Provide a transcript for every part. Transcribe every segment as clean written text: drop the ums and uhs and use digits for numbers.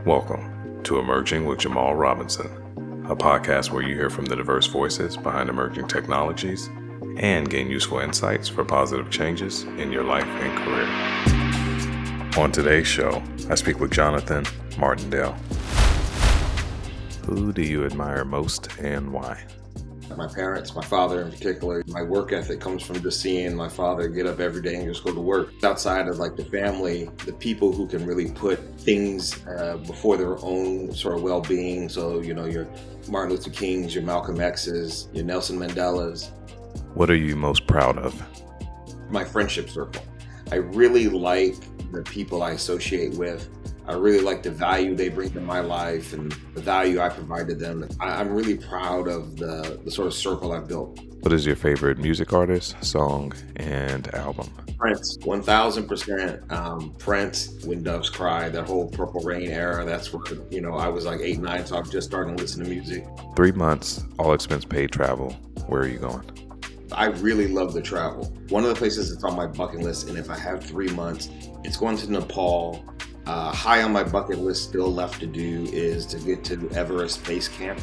Welcome to Emerging with Jamal Robinson, a podcast where you hear from the diverse voices behind emerging technologies and gain useful insights for positive changes in your life and career. On today's show, I speak with Jonathan Martindale. Who do you admire most and why? My parents, my father in particular, my work ethic comes from just seeing my father get up every day and just go to work. Outside of like the family, the people who can really put things before their own sort of well-being. So, your Martin Luther Kings, your Malcolm X's, your Nelson Mandelas. What are you most proud of? My friendship circle. I really like the people I associate with. I really like the value they bring to my life and the value I provide to them. I'm really proud of the sort of circle I've built. What is your favorite music artist, song, and album? Prince, 1000%. Prince, When Doves Cry, that whole Purple Rain era. That's where, I was like 8, 9, so I'm just starting to listen to music. 3 months, all expense paid travel. Where are you going? I really love to travel. One of the places that's on my bucket list, and if I have 3 months, it's going to Nepal. High on my bucket list still left to do is to get to Everest Base Camp.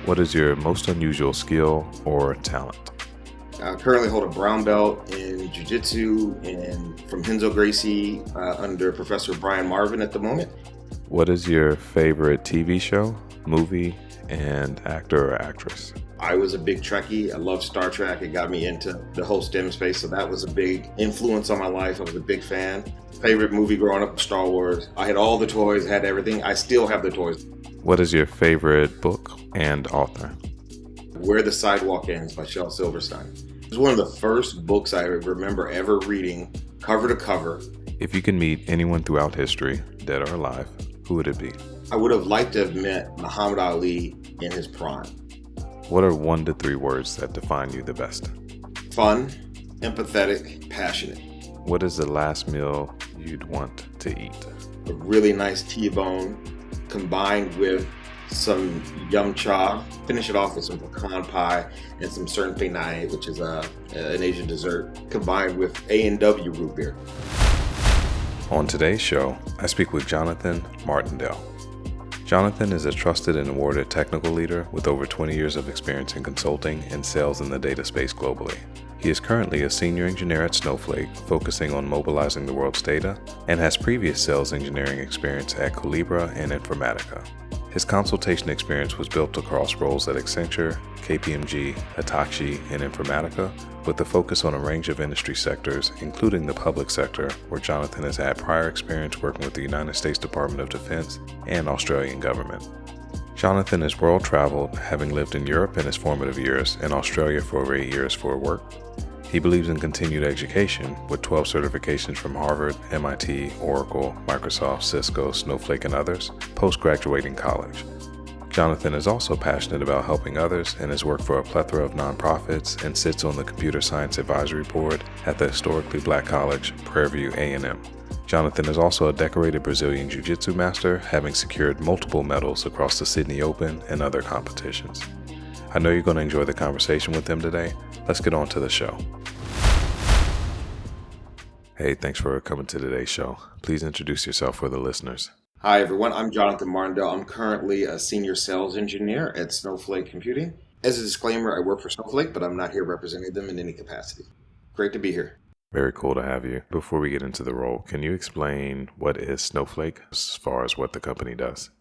What is your most unusual skill or talent? I currently hold a brown belt in jiu-jitsu and from Renzo Gracie under Professor Brian Marvin at the moment. What is your favorite TV show, movie, and actor or actress? I was a big Trekkie. I love Star Trek. It got me into the whole STEM space, so that was a big influence on my life. I was a big fan. Favorite movie growing up was Star Wars. I had all the toys, had everything. I still have the toys. What is your favorite book and author? Where the Sidewalk Ends by Shel Silverstein. It was one of the first books I remember ever reading, cover to cover. If you could meet anyone throughout history, dead or alive, who would it be? I would have liked to have met Muhammad Ali in his prime. What are 1 to 3 words that define you the best? Fun, empathetic, passionate. What is the last meal you'd want to eat? A really nice T-bone combined with some yum cha. Finish it off with some pecan pie and some cern peinai, which is an Asian dessert, combined with A&W root beer. On today's show, I speak with Jonathan Martindale. Jonathan is a trusted and awarded technical leader with over 20 years of experience in consulting and sales in the data space globally. He is currently a senior engineer at Snowflake, focusing on mobilizing the world's data, and has previous sales engineering experience at Collibra and Informatica. His consultation experience was built across roles at Accenture, KPMG, Hitachi and Informatica, with a focus on a range of industry sectors, including the public sector, where Jonathan has had prior experience working with the United States Department of Defense and Australian government. Jonathan is world-traveled, having lived in Europe in his formative years and Australia for over 8 years for work. He believes in continued education, with 12 certifications from Harvard, MIT, Oracle, Microsoft, Cisco, Snowflake, and others, post-graduating college. Jonathan is also passionate about helping others and has worked for a plethora of nonprofits and sits on the Computer Science Advisory Board at the historically black college, Prairie View A&M. Jonathan is also a decorated Brazilian jiu-jitsu master, having secured multiple medals across the Sydney Open and other competitions. I know you're going to enjoy the conversation with him today. Let's get on to the show. Hey, thanks for coming to today's show. Please introduce yourself for the listeners. Hi, everyone. I'm Jonathan Martindale. I'm currently a senior sales engineer at Snowflake Computing. As a disclaimer, I work for Snowflake, but I'm not here representing them in any capacity. Great to be here. Very cool to have you. Before we get into the role, can you explain what is Snowflake as far as what the company does?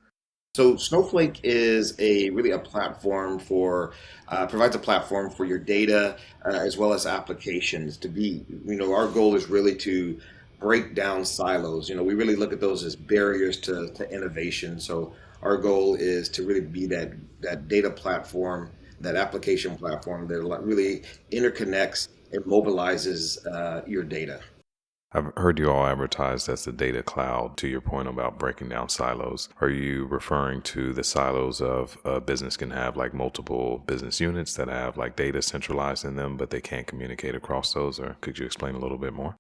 So Snowflake is a platform provides a platform for your data as well as applications to be, our goal is really to break down silos. We really look at those as barriers to innovation. So our goal is to really be that data platform, that application platform that really interconnects and mobilizes your data. I've heard you all advertised as the data cloud. To your point about breaking down silos, are you referring to the silos of a business can have like multiple business units that have like data centralized in them, but they can't communicate across those? Or could you explain a little bit more?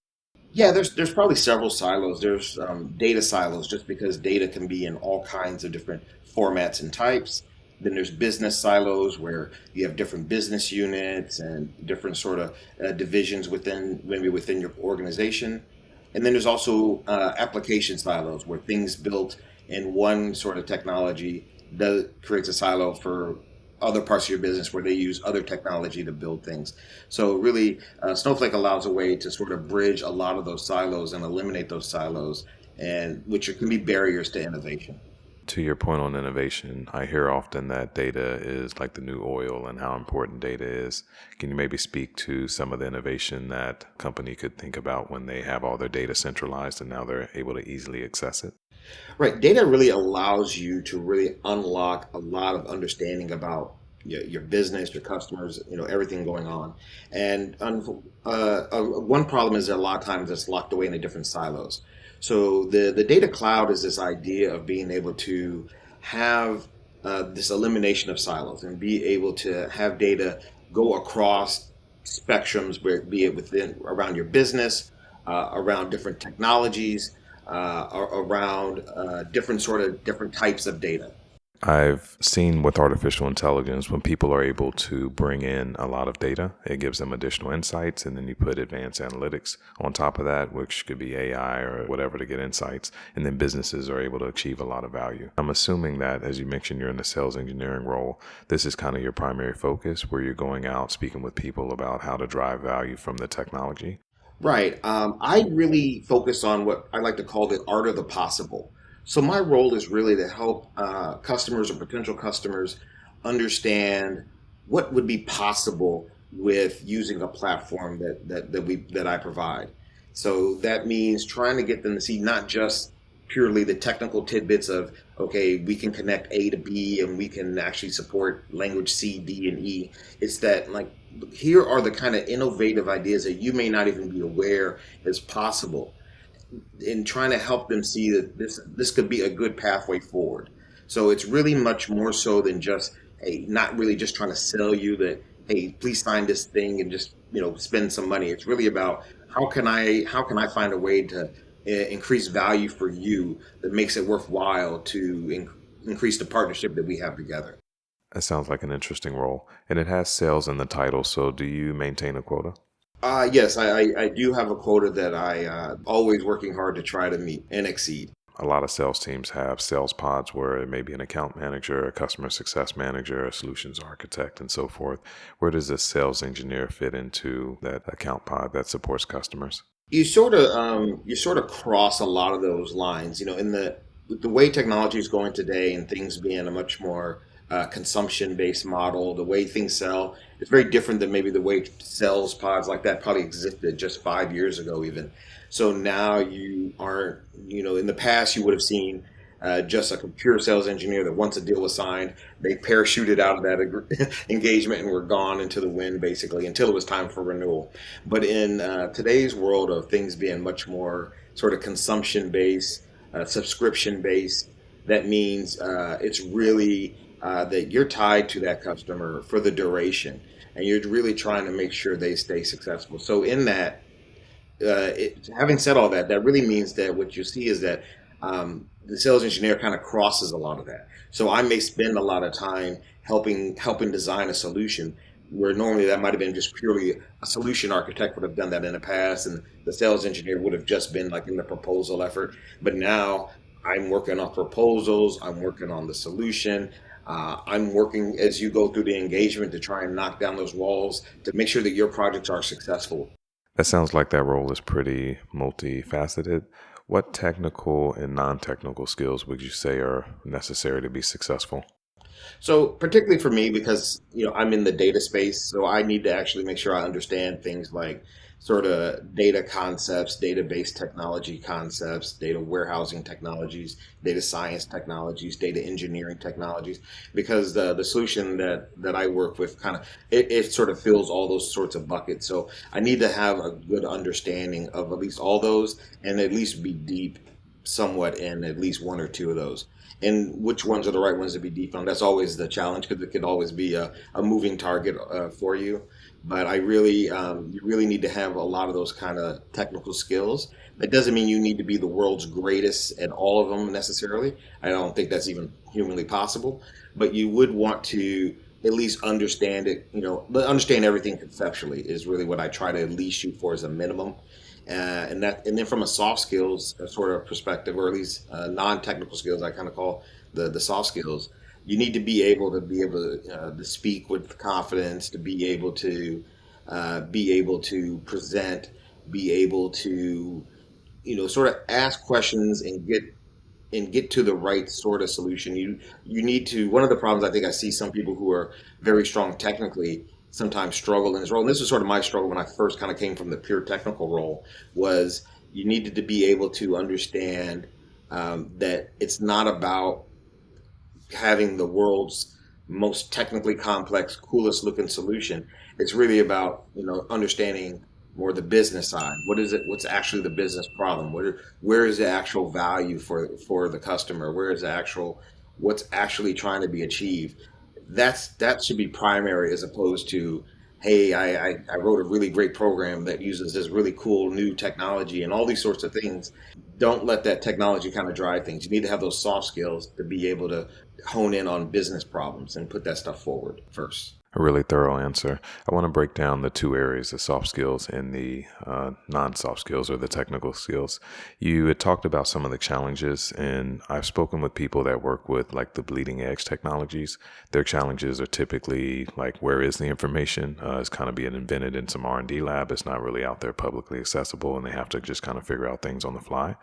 Yeah, there's probably several silos. There's data silos, just because data can be in all kinds of different formats and types. Then there's business silos where you have different business units and different sort of divisions within your organization. And then there's also application silos where things built and one sort of technology does creates a silo for other parts of your business where they use other technology to build things. So really, Snowflake allows a way to sort of bridge a lot of those silos and eliminate those silos, and which can be barriers to innovation. To your point on innovation, I hear often that data is like the new oil and how important data is. Can you maybe speak to some of the innovation that a company could think about when they have all their data centralized and now they're able to easily access it? Right. Data really allows you to really unlock a lot of understanding about your business, your customers, everything going on. And one problem is that a lot of times it's locked away in different silos. So the data cloud is this idea of being able to have this elimination of silos and be able to have data go across spectrums, where be it within around your business, around different technologies, around different types of data. I've seen with artificial intelligence, when people are able to bring in a lot of data, it gives them additional insights. And then you put advanced analytics on top of that, which could be AI or whatever to get insights. And then businesses are able to achieve a lot of value. I'm assuming that, as you mentioned, you're in the sales engineering role. This is kind of your primary focus where you're going out speaking with people about how to drive value from the technology. Right. I really focus on what I like to call the art of the possible. So my role is really to help customers or potential customers understand what would be possible with using a platform that I provide. So that means trying to get them to see not just purely the technical tidbits of, okay, we can connect A to B and we can actually support language C, D, and E. It's that, like, here are the kind of innovative ideas that you may not even be aware is possible, in trying to help them see that this could be a good pathway forward. So it's really much more so than just, hey, not really just trying to sell you that, hey, please sign this thing and just spend some money. It's really about how can I find a way to increase value for you that makes it worthwhile to increase the partnership that we have together. That sounds like an interesting role. And it has sales in the title. So do you maintain a quota? Yes, I do have a quota that I always working hard to try to meet and exceed. A lot of sales teams have sales pods where it may be an account manager, a customer success manager, a solutions architect, and so forth. Where does a sales engineer fit into that account pod that supports customers? You sort of cross a lot of those lines. In the way technology is going today, and things being a much more consumption-based model, the way things sell, it's very different than maybe the way sales pods like that probably existed just 5 years ago, even. So now you aren't, in the past you would have seen just a pure sales engineer that once a deal was signed, they parachuted out of that engagement and were gone into the wind basically until it was time for renewal. But in today's world of things being much more sort of consumption based, subscription based, that means it's really that you're tied to that customer for the duration, and you're really trying to make sure they stay successful. So in that, having said all that, that really means that what you see is that the sales engineer kind of crosses a lot of that. So I may spend a lot of time helping design a solution where normally that might have been just purely a solution architect would have done that in the past, and the sales engineer would have just been like in the proposal effort. But now I'm working on proposals. I'm working on the solution. I'm working as you go through the engagement to try and knock down those walls to make sure that your projects are successful. That sounds like that role is pretty multifaceted. What technical and non technical skills would you say are necessary to be successful? So particularly for me, because I'm in the data space, so I need to actually make sure I understand things like sort of data concepts, database technology concepts, data warehousing technologies, data science technologies, data engineering technologies, because the solution that I work with kind of it sort of fills all those sorts of buckets. So I need to have a good understanding of at least all those, and at least be deep somewhat in at least one or two of those. And which ones are the right ones to be deep on? That's always the challenge because it could always be a moving target for you. But you really need to have a lot of those kind of technical skills. That doesn't mean you need to be the world's greatest at all of them necessarily. I don't think that's even humanly possible. But you would want to at least understand it, but understand everything conceptually is really what I try to at least shoot for as a minimum. And then from a soft skills sort of perspective, or at least non-technical skills, I kind of call the soft skills. You need to be able to speak with confidence, to be able to present, be able to sort of ask questions and get to the right sort of solution. You need to. One of the problems I think I see some people who are very strong technically sometimes struggle in this role. And this was sort of my struggle when I first kind of came from the pure technical role. Was you needed to be able to understand that it's not about having the world's most technically complex, coolest looking solution. It's really about understanding more the business side. What is it? What's actually the business problem? Where is the actual value for the customer? Where is the actual what's actually trying to be achieved? That should be primary as opposed to, hey, I wrote a really great program that uses this really cool new technology and all these sorts of things. Don't let that technology kind of drive things. You need to have those soft skills to be able to hone in on business problems and put that stuff forward first. A really thorough answer. I want to break down the two areas, the soft skills and the non-soft skills or the technical skills. You had talked about some of the challenges, and I've spoken with people that work with like the bleeding edge technologies. Their challenges are typically like, where is the information? It's kind of being invented in some R&D lab. It's not really out there publicly accessible, and they have to just kind of figure out things on the fly.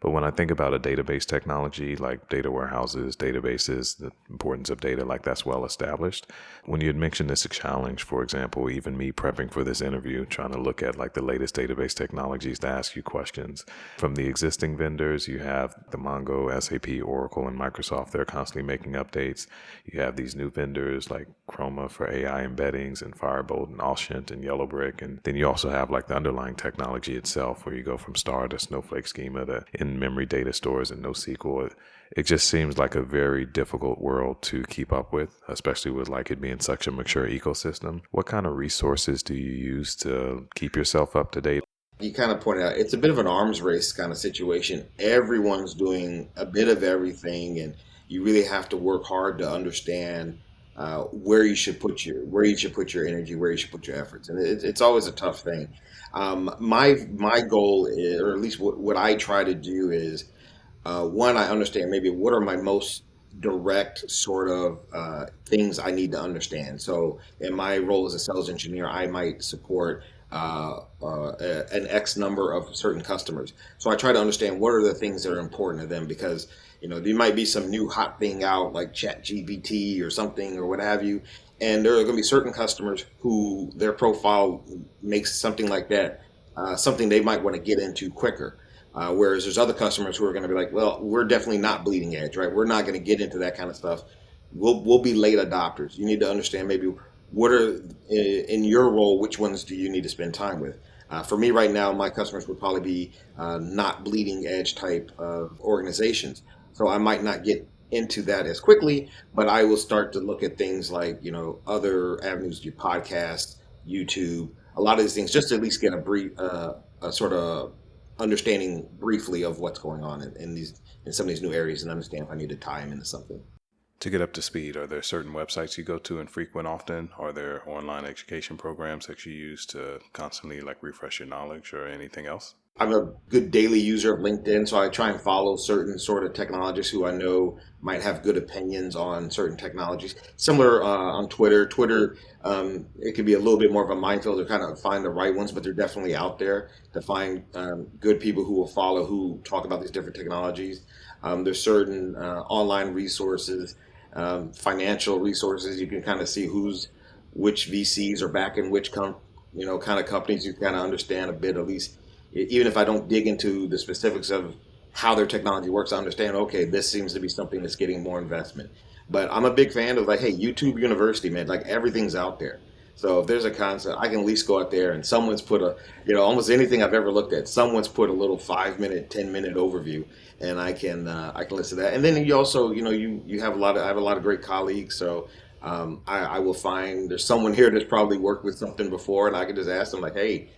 But when I think about a database technology like data warehouses, databases, the importance of data, like that's well established. When you had mentioned this a challenge, for example, even me prepping for this interview, trying to look at like the latest database technologies to ask you questions. From the existing vendors, you have the Mongo, SAP, Oracle, and Microsoft. They're constantly making updates. You have these new vendors like Chroma for AI embeddings and Firebolt and Alshent and Yellowbrick. And then you also have like the underlying technology itself where you go from star to Snowflake schema to in-memory data stores and NoSQL. It just seems like a very difficult world to keep up with, especially with like it being such a mature ecosystem. What kind of resources do you use to keep yourself up to date? You kind of pointed out it's a bit of an arms race kind of situation. Everyone's doing a bit of everything, and you really have to work hard to understand where you should put your energy, where you should put your efforts, and it's always a tough thing. My goal is, or at least what I try to do is one, I understand maybe what are my most direct sort of things I need to understand. So, in my role as a sales engineer, I might support an X number of certain customers. So, I try to understand what are the things that are important to them because there might be some new hot thing out like Chat GPT or something or what have you, and there are going to be certain customers who their profile makes something like that something they might want to get into quicker. Whereas there's other customers who are going to be like, well, we're definitely not bleeding edge, right? We're not going to get into that kind of stuff. We'll be late adopters. You need to understand maybe what are in your role, which ones do you need to spend time with? For me right now, my customers would probably be not bleeding edge type of organizations. So I might not get into that as quickly, but I will start to look at things like, other avenues, your podcast, YouTube, a lot of these things, just to at least get a sort of understanding briefly of what's going on in some of these new areas and understand if I need to tie them into something. To get up to speed, are there certain websites you go to and frequent often? Are there online education programs that you use to constantly like refresh your knowledge or anything else? I'm a good daily user of LinkedIn, so I try and follow certain sort of technologists who I know might have good opinions on certain technologies. Similar on Twitter. Twitter, it could be a little bit more of a minefield to kind of find the right ones, but they're definitely out there to find good people who will follow, who talk about these different technologies. There's certain online resources, financial resources. You can kind of see which VCs are backing which kind of companies. You kind of understand a bit at least even if I don't dig into the specifics of how their technology works, I understand, okay, this seems to be something that's getting more investment. But I'm a big fan of like, hey, YouTube University, man, like everything's out there. So if there's a concept, I can at least go out there and someone's put almost anything I've ever looked at, someone's put a little 5 minute, 10 minute overview, and I can listen to that. And then you also, you have I have a lot of great colleagues, so I will find there's someone here that's probably worked with something before, and I can just ask them like, hey,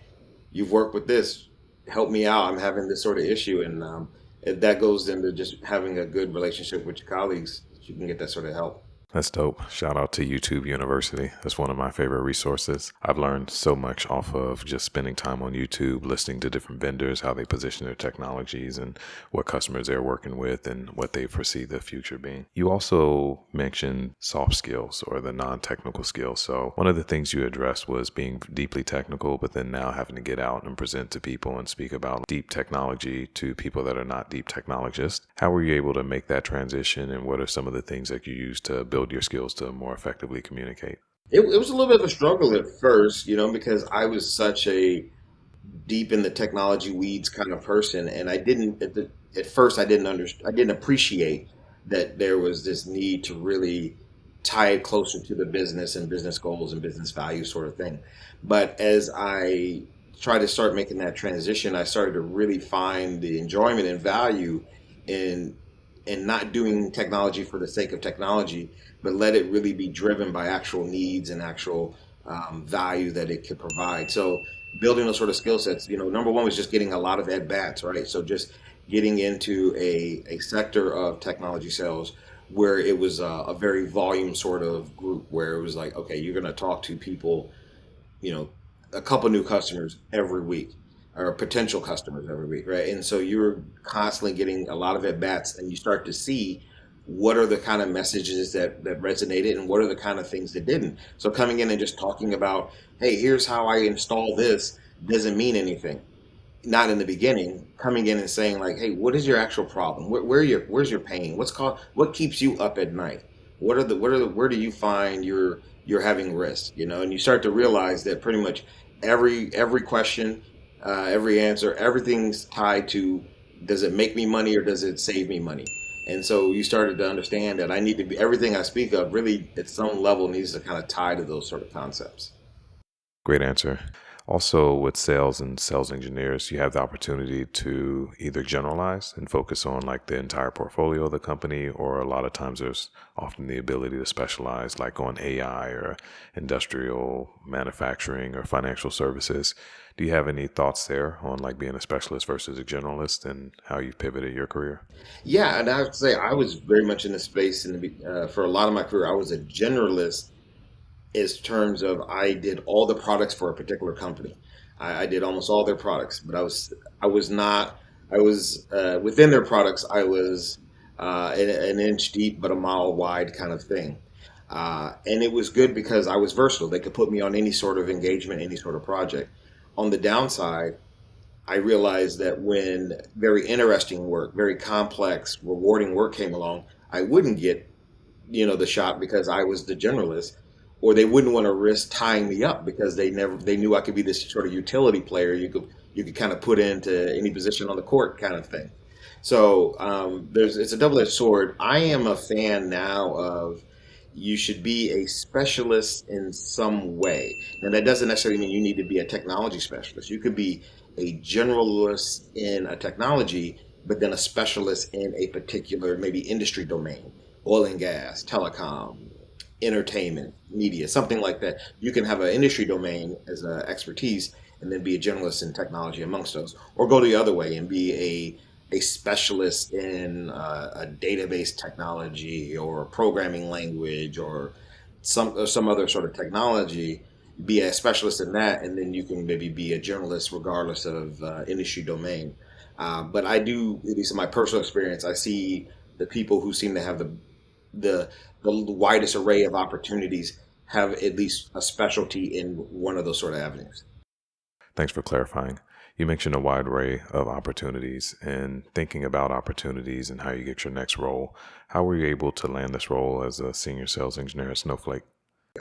you've worked with this, help me out, I'm having this sort of issue. And that goes into just having a good relationship with your colleagues, you can get that sort of help. That's dope. Shout out to YouTube University. That's one of my favorite resources. I've learned so much off of just spending time on YouTube, listening to different vendors, how they position their technologies and what customers they're working with and what they foresee the future being. You also mentioned soft skills or the non-technical skills. So one of the things you addressed was being deeply technical, but then now having to get out and present to people and speak about deep technology to people that are not deep technologists. How were you able to make that transition, and what are some of the things that you use to build your skills to more effectively communicate? It was a little bit of a struggle at first, because I was such a deep in the technology weeds kind of person, and I didn't at first I didn't appreciate that there was this need to really tie it closer to the business and business goals and business values sort of thing. But as I tried to start making that transition, I started to really find the enjoyment and value in not doing technology for the sake of technology, but let it really be driven by actual needs and actual value that it could provide. So building those sort of skill sets, number one was just getting a lot of at bats, right? So just getting into a sector of technology sales where it was a very volume sort of group where it was like, okay, you're going to talk to people, you know, a couple new customers every week or potential customers every week, right? And so you're constantly getting a lot of at bats, and you start to see what are the kind of messages that resonated and what are the kind of things that didn't. So coming in and just talking about, hey, here's how I install this doesn't mean anything, not in the beginning. Coming in and saying like, hey, what is your actual problem? Where's your pain? What keeps you up at night? Where do you find you're having risk? And you start to realize that pretty much every question, every answer, everything's tied to, does it make me money or does it save me money? And so you started to understand that I need to be, everything I speak of really at some level needs to kind of tie to those sort of concepts. Great answer. Also, with sales and sales engineers, you have the opportunity to either generalize and focus on like the entire portfolio of the company, or a lot of times there's often the ability to specialize like on AI or industrial manufacturing or financial services. Do you have any thoughts there on like being a specialist versus a generalist and how you pivoted your career? Yeah, and I have to say I was very much in the space for a lot of my career. I was a generalist is terms of I did all the products for a particular company. I did almost all their products, but I was not I was within their products. I was an inch deep but a mile wide kind of thing, and it was good because I was versatile. They could put me on any sort of engagement, any sort of project. On the downside, I realized that when very interesting work, very complex, rewarding work came along, I wouldn't get the shot because I was the generalist, or they wouldn't want to risk tying me up because they knew I could be this sort of utility player you could kind of put into any position on the court kind of thing. So there's it's a double-edged sword. I am a fan now of you should be a specialist in some way. And that doesn't necessarily mean you need to be a technology specialist. You could be a generalist in a technology, but then a specialist in a particular maybe industry domain, oil and gas, telecom, entertainment, media, something like that. You can have an industry domain as an expertise and then be a generalist in technology amongst those, or go the other way and be a specialist in a database technology or programming language or some other sort of technology. Be a specialist in that, and then you can maybe be a journalist regardless of industry domain. But I do, at least in my personal experience, I see the people who seem to have the the widest array of opportunities have at least a specialty in one of those sort of avenues. Thanks for clarifying. You mentioned a wide array of opportunities, and thinking about opportunities and how you get your next role. How were you able to land this role as a senior sales engineer at Snowflake?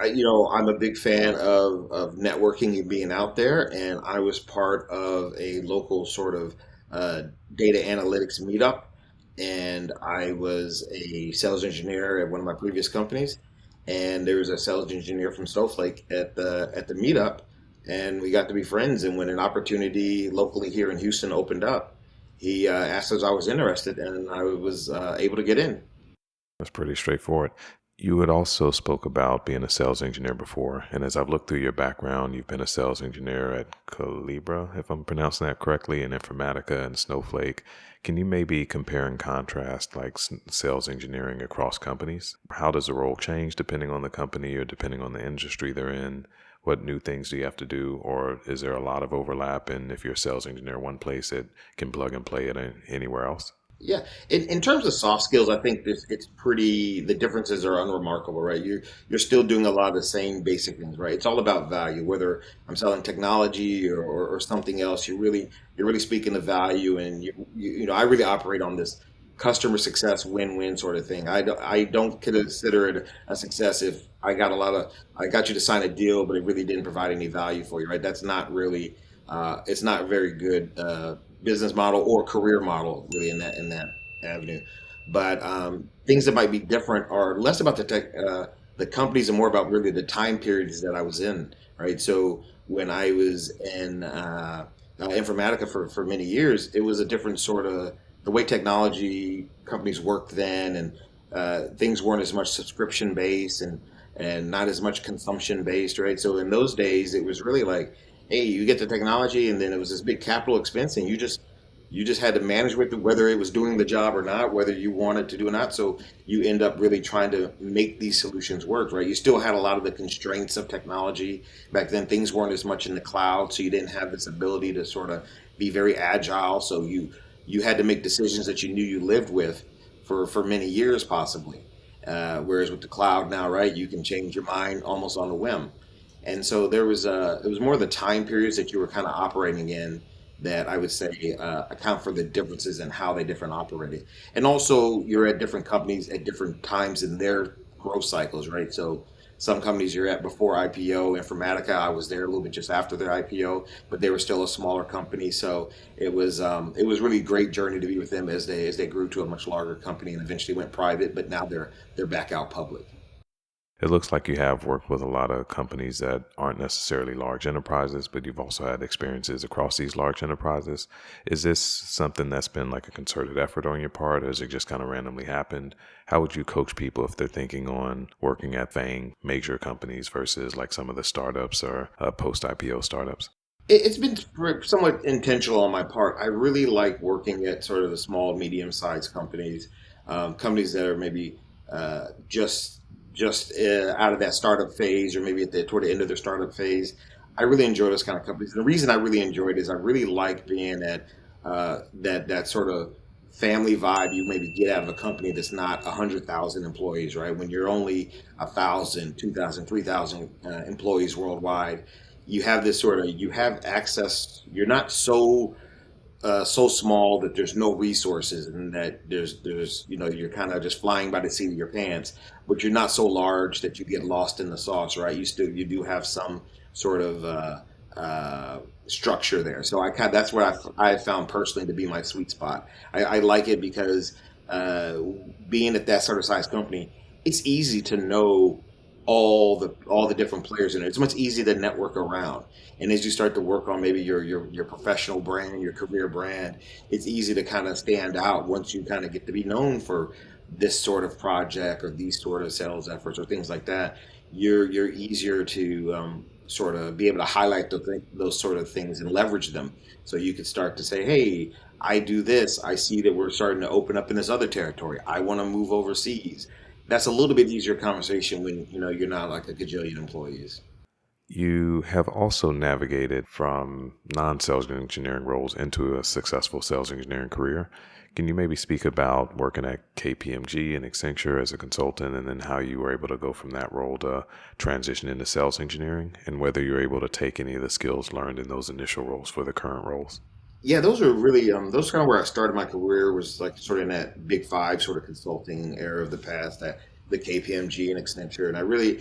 I'm a big fan of networking and being out there, and I was part of a local sort of uh, data analytics meetup, and I was a sales engineer at one of my previous companies, and there was a sales engineer from Snowflake at the meetup, and we got to be friends. And when an opportunity locally here in Houston opened up, he asked if I was interested, and I was able to get in. That's pretty straightforward. You had also spoke about being a sales engineer before, and as I've looked through your background, you've been a sales engineer at Collibra, if I'm pronouncing that correctly, and Informatica and Snowflake. Can you maybe compare and contrast like sales engineering across companies? How does the role change depending on the company or depending on the industry they're in? What new things do you have to do, or is there a lot of overlap? And if you're a sales engineer one place, it can plug and play it anywhere else? Yeah, in terms of soft skills, I think it's pretty. The differences are unremarkable, right? You're still doing a lot of the same basic things, right? It's all about value. Whether I'm selling technology or something else, you're really speaking of value, and I really operate on this customer success win-win sort of thing. I don't consider it a success if I got you to sign a deal, but it really didn't provide any value for you, right? That's not really it's not very good business model or career model really in that avenue. But things that might be different are less about the companies and more about really the time periods that I was in, right? So when I was in Informatica for many years, it was a different sort of the way technology companies worked then, and things weren't as much subscription based and not as much consumption based, right? So in those days, it was really like, hey, you get the technology, and then it was this big capital expense, and you just had to manage with it, whether it was doing the job or not, whether you wanted to do or not. So you end up really trying to make these solutions work, right? You still had a lot of the constraints of technology back then. Things weren't as much in the cloud, so you didn't have this ability to sort of be very agile. So you had to make decisions that you knew you lived with for many years, possibly. Whereas with the cloud now, right, you can change your mind almost on a whim. And so it was more the time periods that you were kind of operating in that I would say account for the differences in how they different operated. And also you're at different companies at different times in their growth cycles, right? So some companies you're at before IPO. Informatica, I was there a little bit just after their IPO, but they were still a smaller company. So it was really a great journey to be with them as they grew to a much larger company and eventually went private, but now they're back out public. It looks like you have worked with a lot of companies that aren't necessarily large enterprises, but you've also had experiences across these large enterprises. Is this something that's been like a concerted effort on your part, or has it just kind of randomly happened? How would you coach people if they're thinking on working at FANG major companies versus like some of the startups or post IPO startups? It's been somewhat intentional on my part. I really like working at sort of the small, medium-sized companies, companies that are maybe just out of that startup phase, or maybe toward the end of their startup phase. I really enjoy those kind of companies. And the reason I really enjoy it is I really like being at that sort of family vibe you maybe get out of a company that's not 100,000 employees, right? When you're only 1,000, 2,000, 3,000 employees worldwide, you have access. You're not so small that there's no resources and that there's you're kind of just flying by the seat of your pants, but you're not so large that you get lost in the sauce, right? You do have some sort of structure there. So that's what I found personally to be my sweet spot. I like it because uh, being at that sort of size company, it's easy to know all the different players in it. It's much easier to network around. And as you start to work on maybe your professional brand, your career brand, it's easy to kind of stand out once you kind of get to be known for this sort of project or these sort of sales efforts or things like that. You're easier to sort of be able to highlight those sort of things and leverage them. So you could start to say, "Hey, I do this. I see that we're starting to open up in this other territory. I want to move overseas." That's a little bit easier conversation when you're not like a gajillion employees. You have also navigated from non sales engineering roles into a successful sales engineering career. Can you maybe speak about working at KPMG and Accenture as a consultant, and then how you were able to go from that role to transition into sales engineering, and whether you're able to take any of the skills learned in those initial roles for the current roles? Yeah, those are really those kind of where I started my career, was like sort of in that big five sort of consulting era of the past, that the KPMG and Accenture, and I really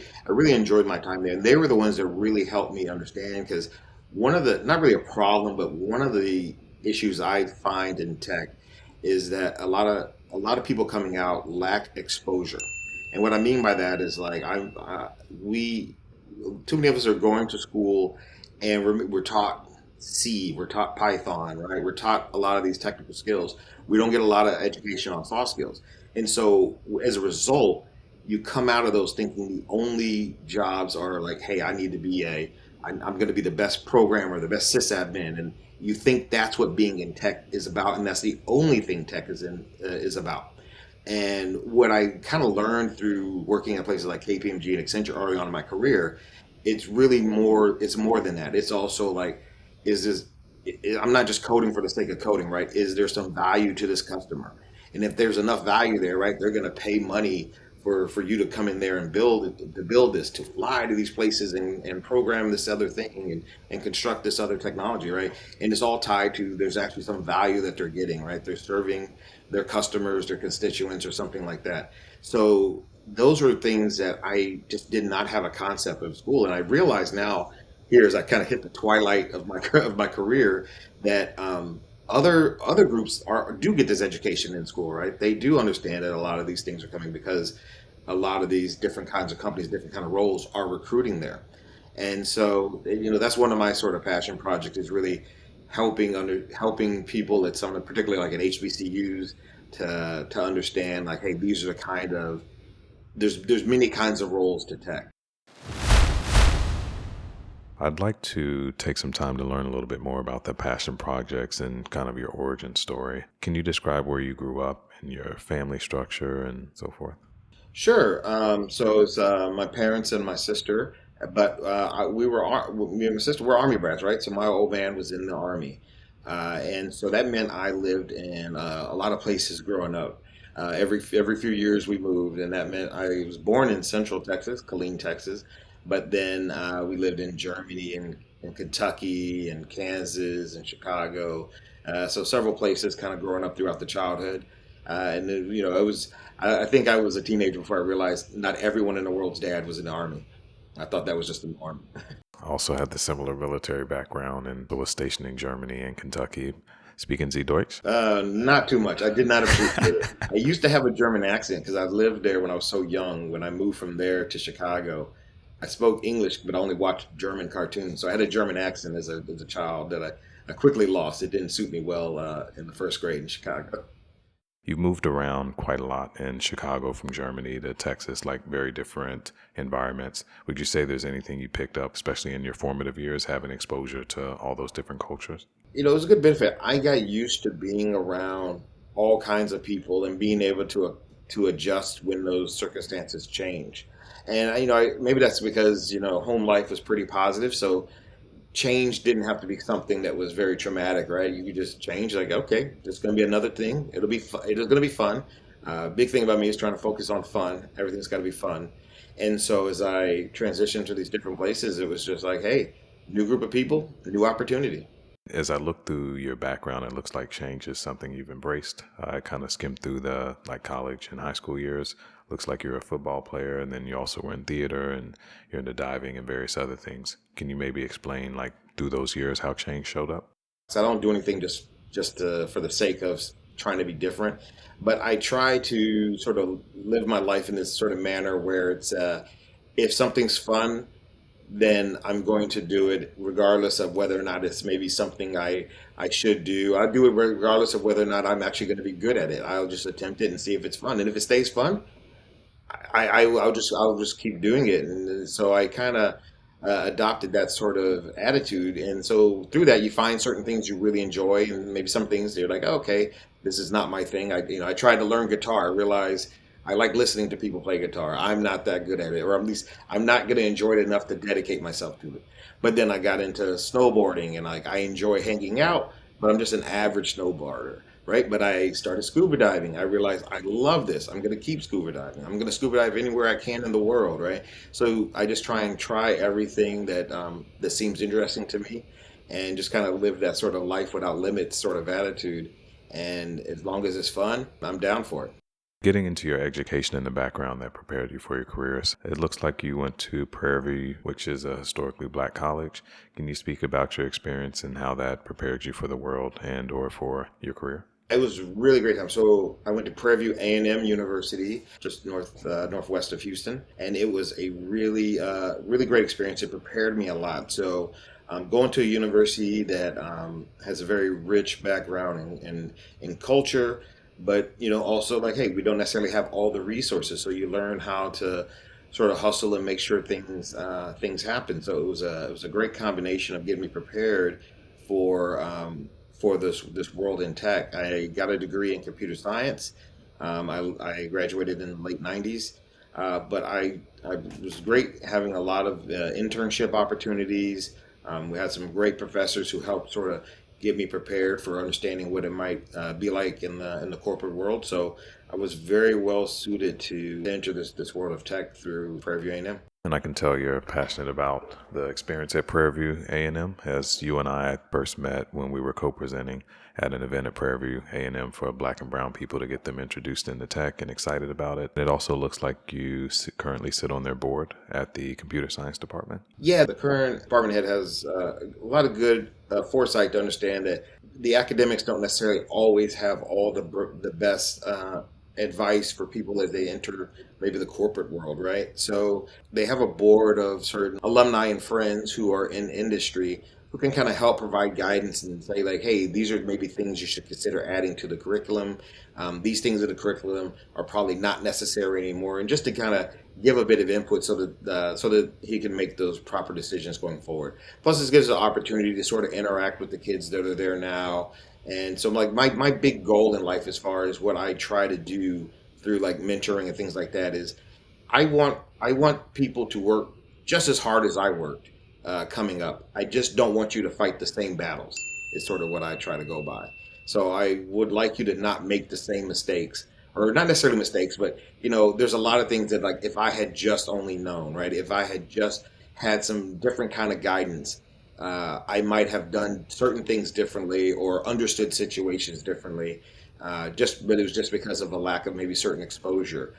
enjoyed my time there. And they were the ones that really helped me understand, because one of the, not really a problem, but one of the issues I find in tech is that a lot of people coming out lack exposure. And what I mean by that is like we too many of us are going to school, and we're taught C, we're taught Python, right? We're taught a lot of these technical skills. We don't get a lot of education on soft skills. And so as a result, you come out of those thinking the only jobs are like, hey, I need to be I'm going to be the best programmer, the best sysadmin, and you think that's what being in tech is about, and that's the only thing tech is about. And what I kind of learned through working at places like KPMG and Accenture early on in my career, it's really more. It's more than that. It's also like, is this? I'm not just coding for the sake of coding, right? Is there some value to this customer? And if there's enough value there, right, they're going to pay money for you to come in there and build this, to fly to these places and program this other thing and construct this other technology, right? And it's all tied to there's actually some value that they're getting, right? They're serving their customers, their constituents, or something like that. So those are things that I just did not have a concept of school, and I realize now here as I kind of hit the twilight of my of my career that other groups are do get this education in school, right? They do understand that a lot of these things are coming because a lot of these different kinds of companies, different kind of roles are recruiting there. And so, that's one of my sort of passion projects is really helping people at some, particularly like at HBCUs, to understand like, hey, these are the kind of there's many kinds of roles to tech. I'd like to take some time to learn a little bit more about the passion projects and kind of your origin story. Can you describe where you grew up and your family structure and so forth? Sure. So it's my parents and my sister, but me and my sister were Army brats, right? So my old man was in the Army, and so that meant I lived in a lot of places growing up. Every few years we moved, and that meant I was born in Central Texas, Killeen, Texas, but then we lived in Germany and Kentucky and Kansas and Chicago, so several places kind of growing up throughout the childhood. And then, it was I think I was a teenager before I realized not everyone in the world's dad was in the army. I thought that was just the norm. I also had the similar military background and was stationed in Germany and Kentucky. Speaking Sie Deutsch? Not too much. I did not appreciate it. I used to have a German accent because I lived there when I was so young. When I moved from there to Chicago, I spoke English, but I only watched German cartoons. So I had a German accent as a child that I quickly lost. It didn't suit me well in the first grade in Chicago. You moved around quite a lot in Chicago from Germany to Texas, like very different environments. Would you say there's anything you picked up, especially in your formative years, having exposure to all those different cultures? It was a good benefit. I got used to being around all kinds of people and being able to adjust when those circumstances change. And maybe that's because home life was pretty positive, so change didn't have to be something that was very traumatic, right? You could just change, like, okay, it's going to be another thing. It is going to be fun. Big thing about me is trying to focus on fun. Everything's got to be fun. And so as I transitioned to these different places, it was just like, hey, new group of people, new opportunity. As I look through your background, it looks like change is something you've embraced. I kind of skimmed through the like college and high school years. Looks like you're a football player, and then you also were in theater, and you're into diving and various other things. Can you maybe explain, like, through those years, how change showed up? So I don't do anything just for the sake of trying to be different, but I try to sort of live my life in this sort of manner where it's if something's fun, then I'm going to do it regardless of whether or not it's maybe something I should do. I'll do it regardless of whether or not I'm actually going to be good at it. I'll just attempt it and see if it's fun. And if it stays fun, I'll just keep doing it. And so I kind of adopted that sort of attitude. And so through that, you find certain things you really enjoy, and maybe some things you're like, oh, okay, this is not my thing. I tried to learn guitar. I realized I like listening to people play guitar. I'm not that good at it, or at least I'm not going to enjoy it enough to dedicate myself to it. But then I got into snowboarding, and like I enjoy hanging out, but I'm just an average snowboarder, right? But I started scuba diving. I realized I love this. I'm going to keep scuba diving. I'm going to scuba dive anywhere I can in the world, right? So I just try everything that seems interesting to me, and just kind of live that sort of life without limits sort of attitude. And as long as it's fun, I'm down for it. Getting into your education in the background that prepared you for your careers, it looks like you went to Prairie View, which is a historically black college. Can you speak about your experience and how that prepared you for the world and or for your career? It was a really great time. So I went to Prairie View A&M University, just northwest of Houston, and it was a really great experience. It prepared me a lot. So going to a university that has a very rich background in culture, but also like, hey, we don't necessarily have all the resources, so you learn how to sort of hustle and make sure things happen. So it was a great combination of getting me prepared for this world in tech. I got a degree in computer science. I graduated in the late '90s, but I was great having a lot of internship opportunities. We had some great professors who helped sort of get me prepared for understanding what it might be like in the corporate world. So I was very well suited to enter this world of tech through Prairie View A&M. And I can tell you're passionate about the experience at Prairie View A&M, as you and I first met when we were co-presenting at an event at Prairie View A&M for Black and brown people to get them introduced into tech and excited about it. It also looks like you currently sit on their board at the computer science department. Yeah, the current department head has a lot of good foresight to understand that the academics don't necessarily always have all the best advice for people as they enter maybe the corporate world, right? So they have a board of certain alumni and friends who are in industry who can kind of help provide guidance and say like, hey, these are maybe things you should consider adding to the curriculum. These things in the curriculum are probably not necessary anymore, and just to kind of give a bit of input so that he can make those proper decisions going forward. Plus, this gives an opportunity to sort of interact with the kids that are there now. And so, like my big goal in life, as far as what I try to do through like mentoring and things like that, is I want people to work just as hard as I worked coming up. I just don't want you to fight the same battles. Is sort of what I try to go by. So I would like you to not make the same mistakes, or not necessarily mistakes, but there's a lot of things that, like, if I had just only known, right? If I had just had some different kind of guidance, I might have done certain things differently or understood situations differently. But it was just because of a lack of maybe certain exposure.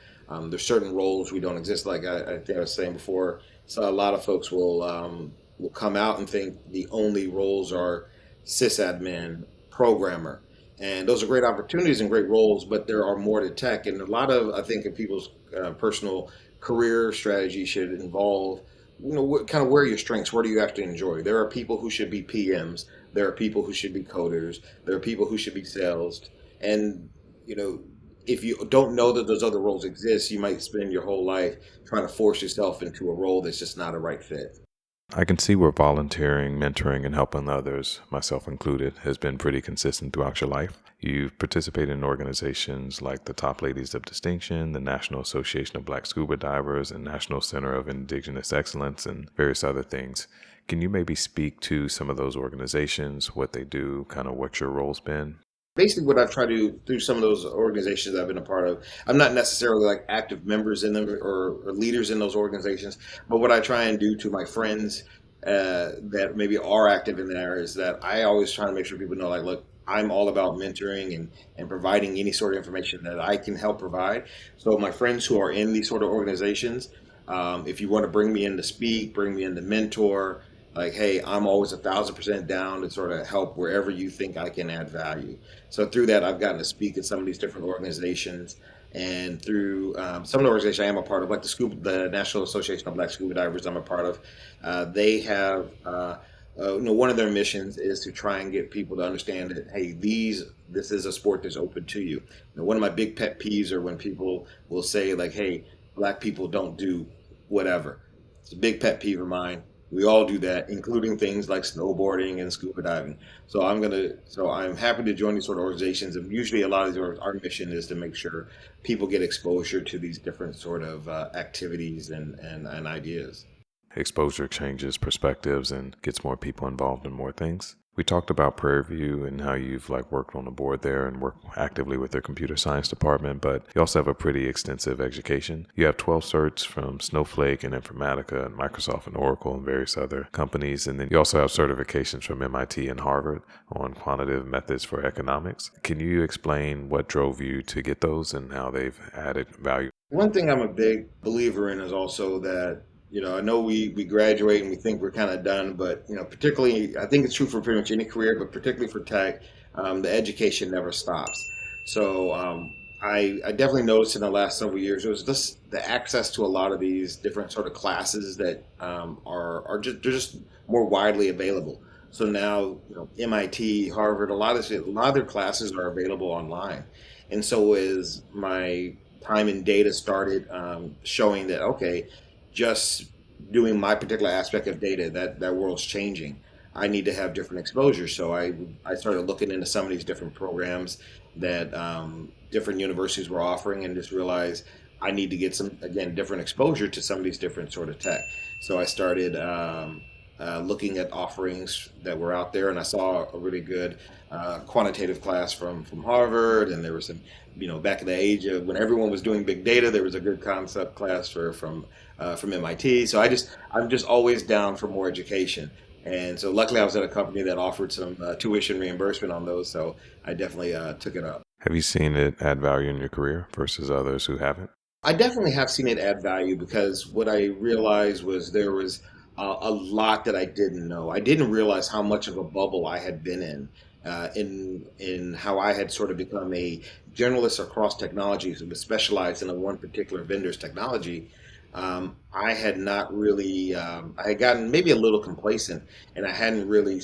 There's certain roles we don't exist. Like I think I was saying before, so a lot of folks will come out and think the only roles are sysadmin, programmer, and those are great opportunities and great roles, but there are more to tech. And a lot of, I think, of people's personal career strategy should involve, kind of where are your strengths? Where do you actually enjoy? There are people who should be PMs. There are people who should be coders. There are people who should be sales. And, you know, if you don't know that those other roles exist, you might spend your whole life trying to force yourself into a role that's just not a right fit. I can see where volunteering, mentoring, and helping others, myself included, has been pretty consistent throughout your life. You've participated in organizations like the Top Ladies of Distinction, the National Association of Black Scuba Divers, and National Center of Indigenous Excellence, and various other things. Can you maybe speak to some of those organizations, what they do, kind of what your role's been? Basically, what I've tried to do through some of those organizations I've been a part of, I'm not necessarily like active members in them, or leaders in those organizations, but what I try and do to my friends that maybe are active in there is that I always try to make sure people know, like, look, I'm all about mentoring and providing any sort of information that I can help provide. So my friends who are in these sort of organizations, if you want to bring me in to speak, bring me in to mentor, like, hey, I'm always 1,000% down to sort of help wherever you think I can add value. So through that, I've gotten to speak at some of these different organizations, and through some of the organizations I am a part of, like the National Association of Black Scuba Divers, I'm a part of. They have, one of their missions is to try and get people to understand that, hey, this is a sport that's open to you. One of my big pet peeves are when people will say like, hey, black people don't do whatever. It's a big pet peeve of mine. We all do that, including things like snowboarding and scuba diving. So I'm happy to join these sort of organizations. And usually, a lot of our mission is to make sure people get exposure to these different sort of activities and ideas. Exposure changes perspectives and gets more people involved in more things. We talked about Prairie View and how you've worked on the board there and work actively with their computer science department, but you also have a pretty extensive education. You have 12 certs from Snowflake and Informatica and Microsoft and Oracle and various other companies, and then you also have certifications from MIT and Harvard on quantitative methods for economics. Can you explain what drove you to get those and how they've added value? One thing I'm a big believer in is also that, I know we graduate and we think we're kind of done, but, particularly, I think it's true for pretty much any career, but particularly for tech, the education never stops. So I definitely noticed in the last several years, it was just the access to a lot of these different sort of classes that they're just more widely available. So now, MIT, Harvard, a lot of their classes are available online. And so as my time in data started showing that, okay, just doing my particular aspect of data, that world's changing. I need to have different exposure. So I started looking into some of these different programs that different universities were offering, and just realized I need to get some, again, different exposure to some of these different sort of tech. So I started looking at offerings that were out there, and I saw a really good quantitative class from Harvard, and there was some, back in the age of when everyone was doing big data, there was a good concept class from MIT. So I'm just always down for more education. And so luckily I was at a company that offered some tuition reimbursement on those, so I definitely took it up. Have you seen it add value in your career versus others who haven't? I definitely have seen it add value, because what I realized was there was a lot that I didn't know. I didn't realize how much of a bubble I had been in how I had sort of become a generalist across technologies who was specialized in a one particular vendor's technology. I had not really, I had gotten maybe a little complacent, and I hadn't really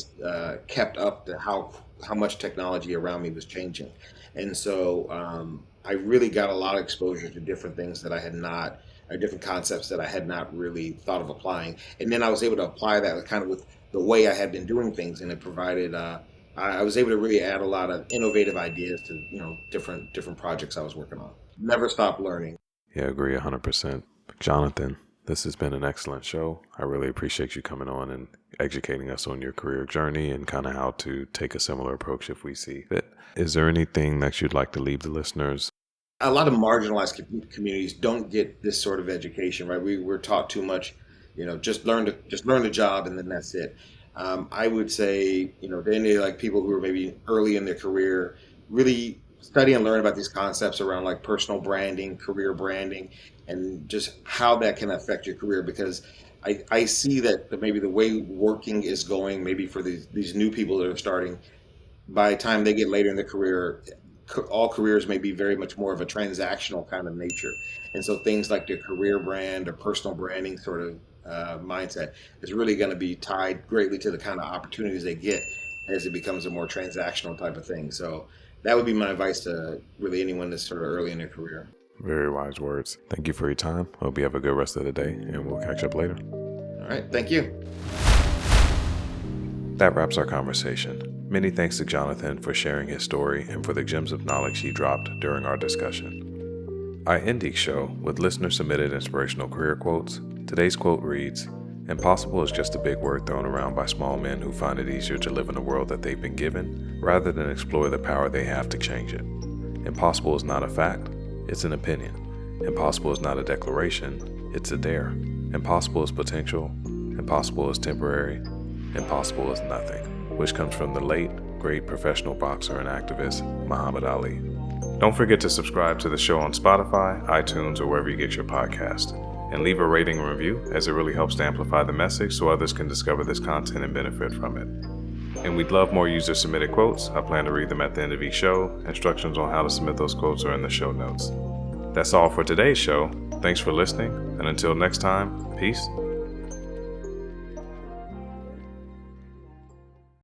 kept up to how much technology around me was changing. And so I really got a lot of exposure to different things that I had not, or different concepts that I had not really thought of applying. And then I was able to apply that kind of with the way I had been doing things, and it provided. I was able to really add a lot of innovative ideas to different projects I was working on. Never stop learning. Yeah, I agree 100%. Jonathan, this has been an excellent show. I really appreciate you coming on and educating us on your career journey and kind of how to take a similar approach if we see fit. Is there anything that you'd like to leave the listeners? A lot of marginalized communities don't get this sort of education, right? We're taught too much, just learn the job, and then that's it. I would say, to any like people who are maybe early in their career, really study and learn about these concepts around like personal branding, career branding, and just how that can affect your career. Because I see that maybe the way working is going, maybe for these new people that are starting, by the time they get later in their career, all careers may be very much more of a transactional kind of nature. And so things like their career brand or personal branding sort of mindset is really going to be tied greatly to the kind of opportunities they get as it becomes a more transactional type of thing. So that would be my advice to really anyone that's sort of early in their career. Very wise words. Thank you for your time. Hope you have a good rest of the day, and we'll catch up later. All right. Thank you. That wraps our conversation. Many thanks to Jonathan for sharing his story and for the gems of knowledge he dropped during our discussion. I end each show with listener-submitted inspirational career quotes. Today's quote reads, "Impossible is just a big word thrown around by small men who find it easier to live in the world that they've been given rather than explore the power they have to change it. Impossible is not a fact, it's an opinion. Impossible is not a declaration, it's a dare. Impossible is potential, impossible is temporary, impossible is nothing," which comes from the late, great professional boxer and activist, Muhammad Ali. Don't forget to subscribe to the show on Spotify, iTunes, or wherever you get your podcast, and leave a rating and review, as it really helps to amplify the message so others can discover this content and benefit from it. And we'd love more user-submitted quotes. I plan to read them at the end of each show. Instructions on how to submit those quotes are in the show notes. That's all for today's show. Thanks for listening, and until next time, peace